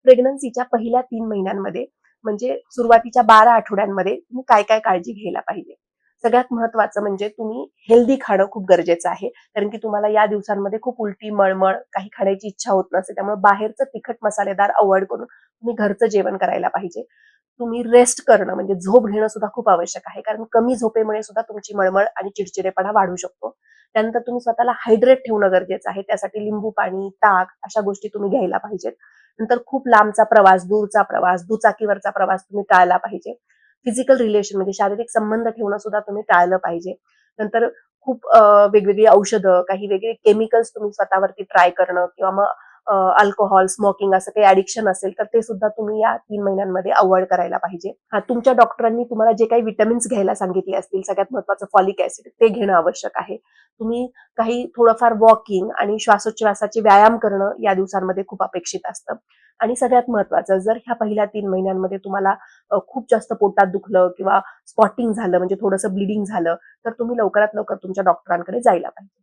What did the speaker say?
प्रेग्नन्सीच्या पहिल्या 3 महिन्यांमध्ये म्हणजे सुरुवातीच्या 12 आठवड्यांमध्ये तुम्ही काय काय काळजी घ्यायला पाहिजे. सगळ्यात महत्वाचं म्हणजे तुम्ही हेल्दी खाणं खूप गरजेचं आहे. कारण की तुम्हाला या दिवसांमध्ये खूप उलटी, मळमळ, काही खाण्याची इच्छा होत नसते. त्यामुळे बाहेरचं तिखट मसालेदार अव्हॉइड करून तुम्ही घरचं जेवण करायला पाहिजे. तुम्ही रेस्ट करणं म्हणजे झोप घेणं सुद्धा खूप आवश्यक आहे. कारण कमी झोपेमुळे सुद्धा तुमची मळमळ आणि चिडचिडेपणा वाढू शकतो. त्यानंतर तुम्ही स्वतःला हायड्रेट ठेवणं गरजेचं आहे. त्यासाठी लिंबू पाणी, ताक अशा गोष्टी तुम्ही घ्यायला पाहिजेत. नंतर खूप लांबचा प्रवास, दूरचा प्रवास, दुचाकीवरचा प्रवास तुम्ही टाळला पाहिजे. फिजिकल रिलेशन म्हणजे शारीरिक संबंध ठेवणं सुद्धा तुम्ही टाळलं पाहिजे. नंतर खूप वेगवेगळी औषधं, काही वेगळे केमिकल्स तुम्ही स्वतःवरती ट्राय करणं किंवा मग अल्कोहल, स्मोकिंग असं काही ॲडिक्शन असेल तर ते सुद्धा तुम्ही या 3 महिन्यांमध्ये अव्हॉइड करायला पाहिजे. तुमच्या डॉक्टरांनी तुम्हाला जे काही व्हिटॅमिन्स घ्यायला सांगितले असतील, सगळ्यात महत्त्वाचं फॉलिक ॲसिड ते घेणं आवश्यक आहे. तुम्ही काही थोडंफार वॉकिंग आणि श्वासोच्छवासाचे व्यायाम करणं या दिवसांमध्ये खूप अपेक्षित असतं. आणि सगळ्यात महत्त्वाचं जर ह्या पहिल्या 3 महिन्यांमध्ये तुम्हाला खूप जास्त पोटात दुखलं किंवा स्पॉटिंग झालं म्हणजे थोडंसं ब्लिडिंग झालं, तर तुम्ही लवकरात लवकर तुमच्या डॉक्टरांकडे जायला पाहिजे.